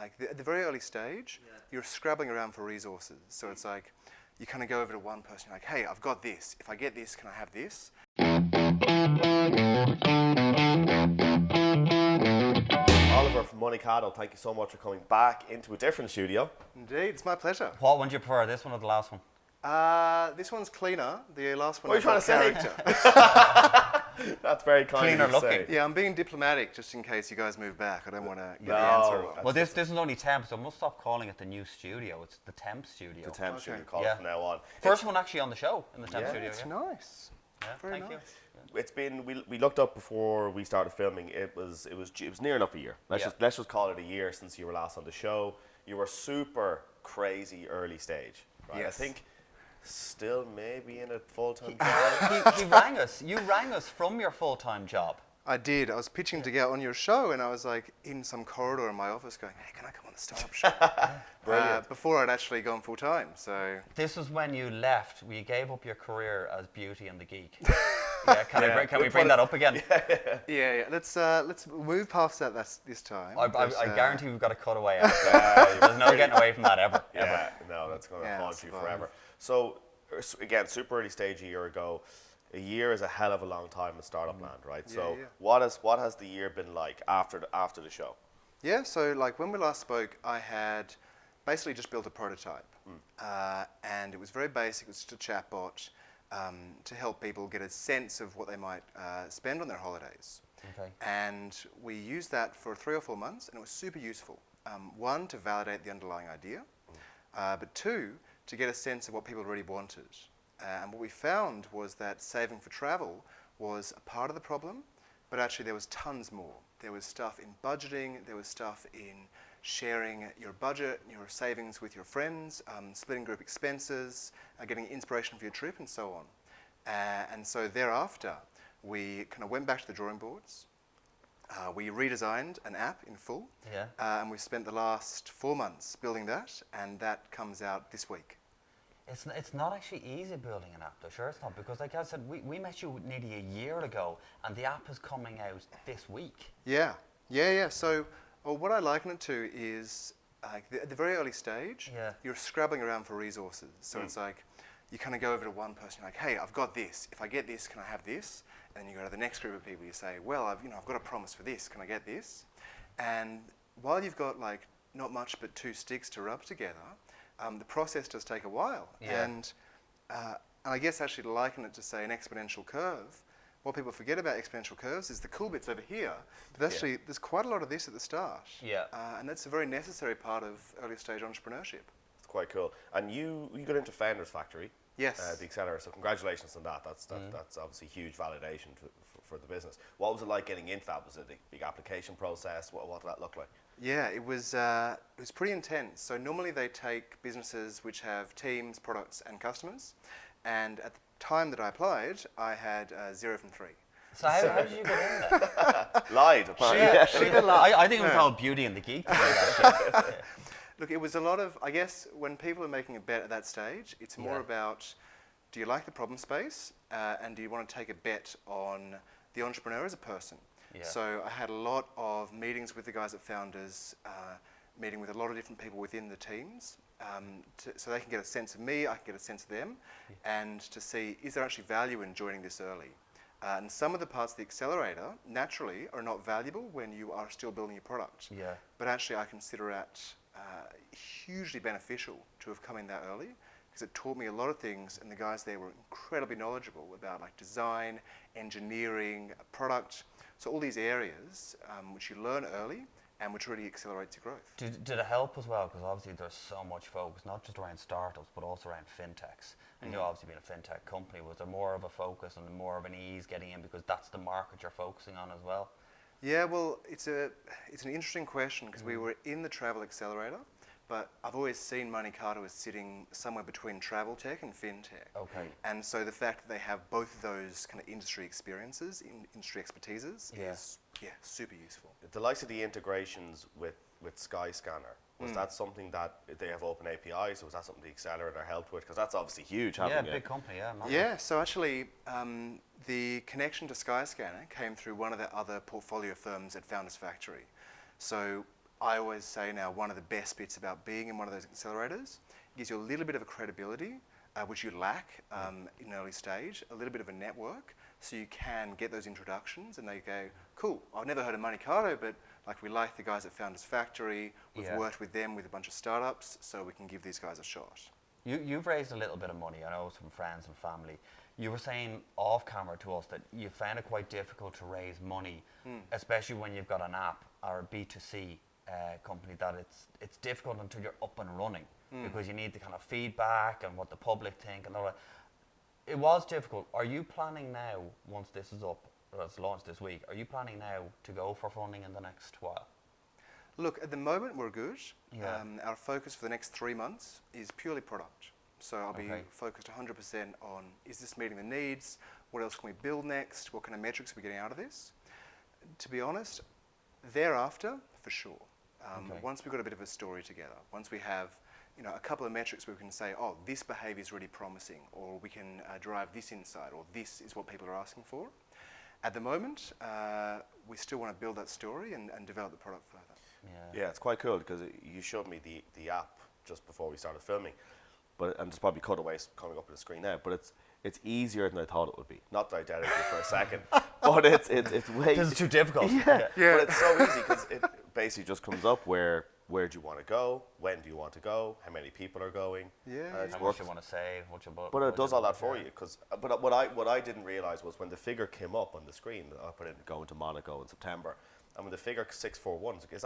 like at the very early stage, you're scrabbling around for resources. So it's like, you kind of go over to one person, you're like, hey, I've got this. If I get this, can I have this? Oliver from Moneycado, thank you so much for coming back into a different studio. Indeed, it's my pleasure. What one do you prefer, this one or the last one? This one's cleaner. The last one. What are you trying to character. say? That's very kind Cleaner of you to looking. say. Yeah, I'm being diplomatic just in case you guys move back. I don't want to get No. the answer wrong. Well, this is only temp, so I must stop calling it the new studio. It's the temp studio. The temp Okay. studio call Yeah. from now on. First one actually on the show in the temp Yeah, studio. It's Yeah. nice. Yeah, Very thank nice. you. It's been we looked up before we started filming. It was near enough a year. Let's just call it a year since you were last on the show. You were super crazy early stage, right? Yes. I think still maybe in a full-time job. He rang us. You rang us from your full-time job. I did. I was pitching to get on your show, and I was like in some corridor in my office going, hey, can I come on the startup show? Brilliant. Before I'd actually gone full time. So This was when you left. You gave up your career as Beauty and the Geek. Yeah, can we bring that up again? yeah. Let's move past that this time. I But, guarantee we've got a cutaway out there. There's no getting away from that ever. Yeah, no, that's going to Yeah, haunt you survive. forever. So again, super early stage a year ago. A year is a hell of a long time in startup land, right? Yeah, So yeah. what has the year been like after the show? Yeah, so like when we last spoke, I had basically just built a prototype. And it was very basic. It was just a chatbot to help people get a sense of what they might spend on their holidays. Okay. And we used that for 3 or 4 months, and it was super useful. One, to validate the underlying idea, but two, to get a sense of what people really wanted. And what we found was that saving for travel was a part of the problem, but actually there was tons more. There was stuff in budgeting, there was stuff in sharing your budget, your savings with your friends, splitting group expenses, getting inspiration for your trip, and so on. And so thereafter, we kind of went back to the drawing boards. We redesigned an app in full, Yeah. and we've spent the last 4 months building that, and that comes out this week. It's not actually easy building an app, though. Sure, it's not, because like I said, we met you nearly a year ago, and the app is coming out this week. Yeah. So what I liken it to is at the very early stage, you're scrabbling around for resources. So it's like, you kind of go over to one person, you're like, hey, I've got this. If I get this, can I have this? And then you go to the next group of people, you say, well, I've got a promise for this. Can I get this? And while you've got like not much but 2 sticks to rub together, the process does take a while. Yeah. And I guess actually to liken it to, say, an exponential curve, what people forget about exponential curves is the cool bit's over here, but actually there's quite a lot of this at the start. Yeah. And that's a very necessary part of early stage entrepreneurship. It's quite cool. And you got into Founders Factory, Yes. the accelerator. So congratulations on that. That's obviously huge validation for the business. What was it like getting into that? Was it a big application process? What did that look like? Yeah, it was pretty intense. So normally they take businesses which have teams, products, and customers. And at the time that I applied, I had 0 from 3. So how did you get in there? Lied, apparently. I think it was called Beauty and the Geek. Look, it was a lot of, I guess, when people are making a bet at that stage, it's more about, do you like the problem space, and do you want to take a bet on the entrepreneur as a person? Yeah. So I had a lot of meetings with the guys at Founders, meeting with a lot of different people within the teams, so they can get a sense of me, I can get a sense of them, and to see, is there actually value in joining this early? And some of the parts of the accelerator, naturally, are not valuable when you are still building your product. Yeah. But actually I consider it hugely beneficial to have come in that early, because it taught me a lot of things, and the guys there were incredibly knowledgeable about like design, engineering, product. So all these areas which you learn early and which really accelerates your growth. Did it help as well? Because obviously there's so much focus, not just around startups, but also around fintechs. And you obviously being a fintech company, was there more of a focus and more of an ease getting in because that's the market you're focusing on as well? Yeah, well, it's an interesting question, because we were in the travel accelerator, but I've always seen Moneycado as sitting somewhere between travel tech and fintech. Okay. And so the fact that they have both of those kind of industry experiences, industry expertises, is super useful. The likes of the integrations with Skyscanner, was that something that they have open APIs, or was that something the accelerator helped with? Because that's obviously huge. Yeah, big company, massive. Yeah, so actually the connection to Skyscanner came through one of the other portfolio firms at Founders Factory. So I always say now one of the best bits about being in one of those accelerators, it gives you a little bit of a credibility, which you lack in an early stage, a little bit of a network, so you can get those introductions and they go, cool, I've never heard of Moneycado, but like we like the guys at Founders Factory, we've worked with them with a bunch of startups, so we can give these guys a shot. You've raised a little bit of money, I know, from friends and family. You were saying off camera to us that you found it quite difficult to raise money, especially when you've got an app or a B2C company, that it's difficult until you're up and running because you need the kind of feedback and what the public think and all that. It was difficult. Are you planning now, once this is up, or it's launched this week, are you planning now to go for funding in the next while? Look, at the moment we're good. Yeah. Our focus for the next 3 months is purely product. So I'll be focused 100% on, is this meeting the needs? What else can we build next? What kind of metrics are we getting out of this? To be honest, thereafter, for sure. Once we've got a bit of a story together, once we have a couple of metrics where we can say, oh, this behaviour is really promising, or we can drive this insight, or this is what people are asking for. At the moment, we still want to build that story and develop the product further. Yeah, it's quite cool because you showed me the app just before we started filming, and there's probably cutaways coming up on the screen now, but it's easier than I thought it would be. Not that I doubted you for a second, but it's way. This is too difficult. Yeah. But it's so easy because it basically just comes up where do you want to go, when do you want to go, how many people are going, how much you want to save, but it does all that for you. But what I didn't realize was when the figure came up on the screen, I put in going to Monaco in September, and when the figure 641, is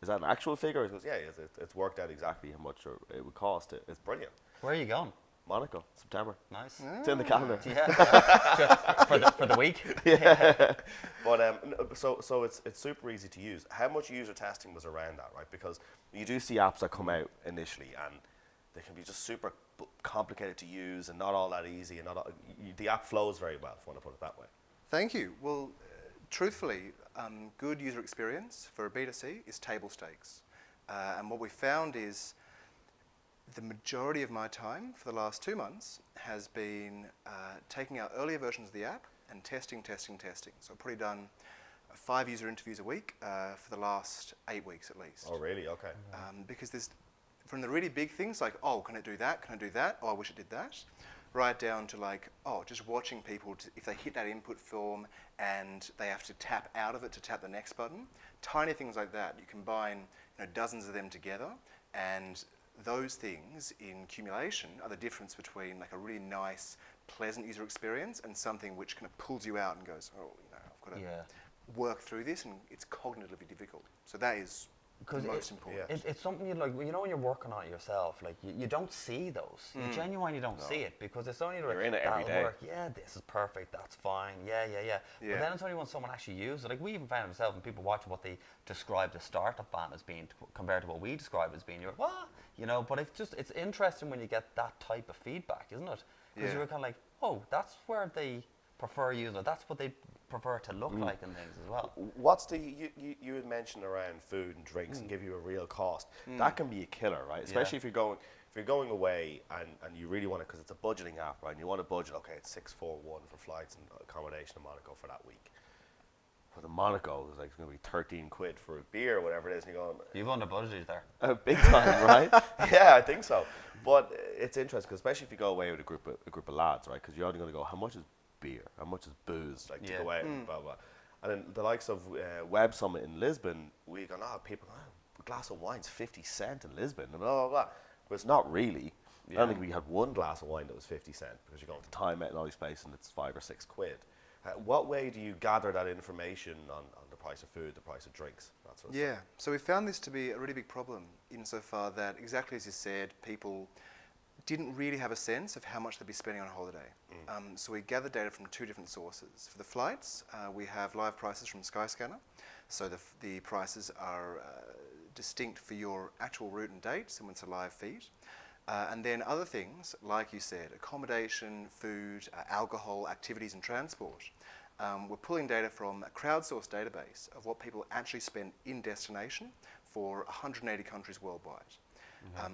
that an actual figure? It goes, yeah, it's worked out exactly how much it would cost. It's brilliant. Where are you going? Monaco, September. Nice. It's in the calendar. Yeah. for the week. Yeah. But so it's super easy to use. How much user testing was around that, right? Because you do see apps that come out initially and they can be just super complicated to use and not all that easy, and the app flows very well, if you want to put it that way. Thank you. Well, truthfully, good user experience for a B2C is table stakes. And what we found is the majority of my time for the last 2 months has been taking out earlier versions of the app and testing. So I've probably done 5 user interviews a week for the last 8 weeks at least. Oh, really? Okay. Because there's, from the really big things like, oh, can it do that? Can I do that? Oh, I wish it did that. Right down to like, oh, just watching people, if they hit that input form and they have to tap out of it to tap the next button. Tiny things like that. You combine dozens of them together, and those things in accumulation are the difference between like a really nice, pleasant user experience and something which kind of pulls you out and goes, oh, I've got to work through this, and it's cognitively difficult. So that is the most important. It's something you like, when you're working on it yourself, like you don't see those. You genuinely don't see it because it's only like, you're in it every day. Work. Yeah, this is perfect, that's fine, yeah. But then it's only when someone actually uses it. Like we even found ourselves when people watch what they describe the startup ban as being compared to what we describe as being, you're like, what? But it's interesting when you get that type of feedback, isn't it? Because you're kind of like, oh, that's where they prefer using it. That's what they prefer to look like and things as well. What's you had mentioned around food and drinks and give you a real cost. That can be a killer, right? Especially if you're going away and you really want to, because it's a budgeting app, right? And you want to budget, okay, it's 641 for flights and accommodation in Monaco for that week. For the Monaco, it's like it's going to be 13 quid for a beer or whatever it is, and you're going, you've under budgeted there. Big time, right? Yeah, I think so. But it's interesting, because especially if you go away with a group of lads, right? Because you're only going to go, how much is beer? How much is booze? Like to go out and blah blah. And then the likes of Web Summit in Lisbon, we go, people, a glass of wine's 50 cents in Lisbon, and blah blah blah. But it's not really. I don't think we had one glass of wine that was 50 cents, because you're going to time out in all these places and it's 5 or 6 quid. What way do you gather that information on the price of food, the price of drinks, that sort of stuff? So we found this to be a really big problem insofar that, exactly as you said, people didn't really have a sense of how much they'd be spending on a holiday. So we gathered data from 2 different sources. For the flights, we have live prices from Skyscanner. So the prices are distinct for your actual route and date, so it's a live feed. And then other things, like you said, accommodation, food, alcohol, activities and transport. We're pulling data from a crowdsourced database of what people actually spend in destination for 180 countries worldwide.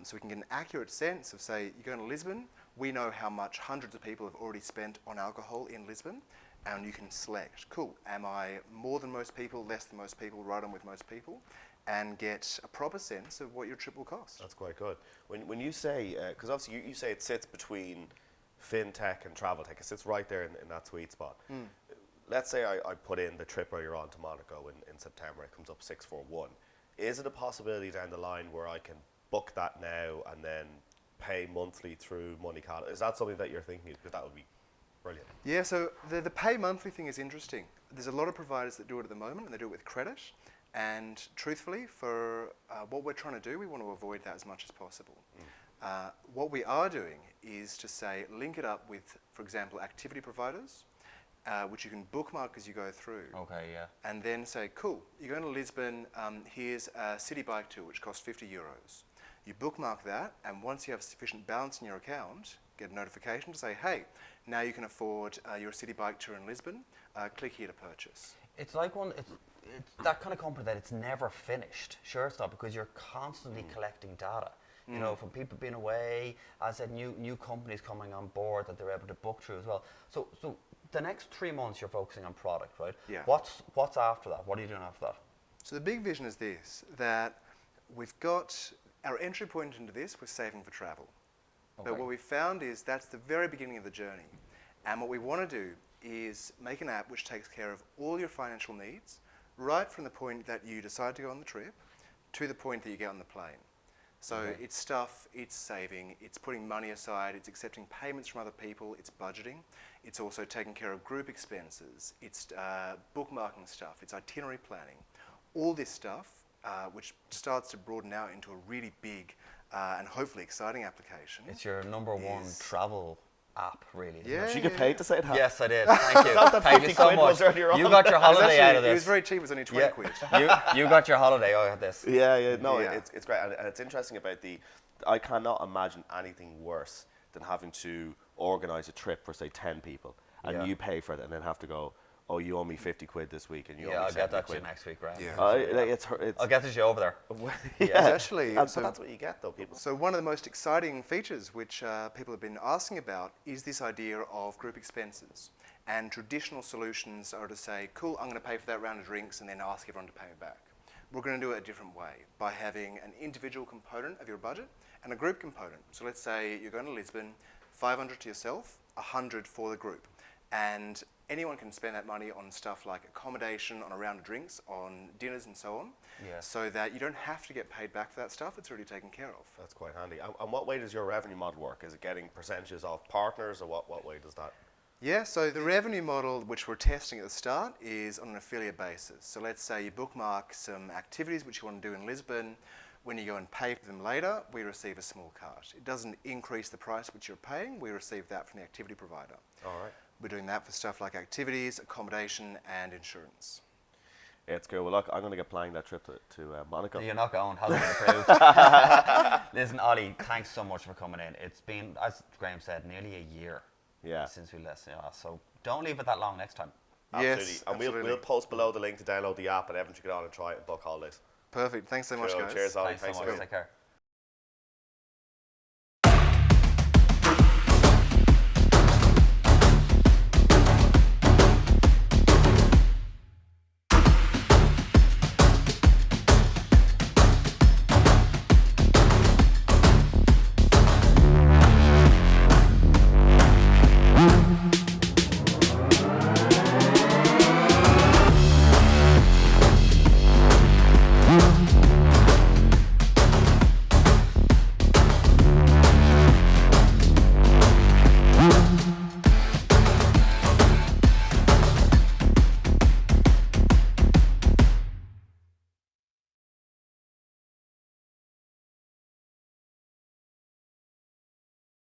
So we can get an accurate sense of, say, you're going to Lisbon, we know how much hundreds of people have already spent on alcohol in Lisbon, and you can select, cool, am I more than most people, less than most people, right on with most people? and get a proper sense of what your trip will cost. That's quite good. When you say, because obviously you say it sits between fintech and travel tech, it sits right there in that sweet spot. Let's say I put in the trip where you're on to Monaco in September, it comes up 641. Is it a possibility down the line where I can book that now and then pay monthly through Moneycado? Is that something that you're thinking? Because that would be brilliant. Yeah, so the pay monthly thing is interesting. There's a lot of providers that do it at the moment, and they do it with credit. And truthfully, for what we're trying to do, we want to avoid that as much as possible. What we are doing is to say, link it up with, for example, activity providers, which you can bookmark as you go through. Okay, yeah. And then say, cool, you're going to Lisbon, here's a city bike tour, which costs 50 euros. You bookmark that, and once you have sufficient balance in your account, get a notification to say, hey, now you can afford your city bike tour in Lisbon, click here to purchase. It's like it's that kind of company that it's never finished. Sure, it's not, because you're constantly collecting data. You know, from people being away, as I said, new companies coming on board that they're able to book through as well. So the next 3 months you're focusing on product, right? Yeah. What's after that? What are you doing after that? So the big vision is this, that we've got our entry point into this was saving for travel. Okay. But what we found is that's the very beginning of the journey. And what we want to do is make an app which takes care of all your financial needs, right from the point that you decide to go on the trip to the point that you get on the plane. So it's stuff, it's saving, it's putting money aside, it's accepting payments from other people, it's budgeting, it's also taking care of group expenses, it's bookmarking stuff, it's itinerary planning. All this stuff, which starts to broaden out into a really big and hopefully exciting application. It's your number one travel app, really. Isn't it? She get paid to say that? Yes, I did. Thank you. Thank you so much. You got your holiday out of It was this. very cheap, it was only 20 quid. You got your holiday out of this. No, Yeah. it's great. And it's interesting about I cannot imagine anything worse than having to organise a trip for, say, 10 people, and you pay for it and then have to go, oh, you owe me 50 quid this week, and you owe me I'll 70 get that to quid. you next week, right? Yeah. I'll get to you over there. Yeah. Actually, And so that's what you get, though, people. So one of the most exciting features which people have been asking about is this idea of group expenses. And traditional solutions are to say, cool, I'm going to pay for that round of drinks and then ask everyone to pay me back. We're going to do it a different way by having an individual component of your budget and a group component. So let's say you're going to Lisbon, 500 to yourself, 100 for the group. And anyone can spend that money on stuff like accommodation, on a round of drinks, on dinners and so on, so that you don't have to get paid back for that stuff. It's already taken care of. That's quite handy. And what way does your revenue model work? Is it getting percentages of partners, or what way does that? Yeah, so the revenue model which we're testing at the start is on an affiliate basis. So let's say you bookmark some activities which you want to do in Lisbon. When you go and pay for them later, we receive a small cut. It doesn't increase the price which you're paying. We receive that from the activity provider. All right. We're doing that for stuff like activities, accommodation, and insurance. Yeah, it's cool. Well, look, I'm going to get planning that trip to Monaco. You're not going. Hasn't been approved. Listen, Ollie, thanks so much for coming in. It's been, as Graham said, nearly a year since we left. So don't leave it that long next time. Absolutely. Yes, and absolutely. we'll post below the link to download the app, and everyone should get on and try it and book holidays. Perfect. Thanks so much, Cool. guys. Cheers, Ollie. Thanks so much. Take care.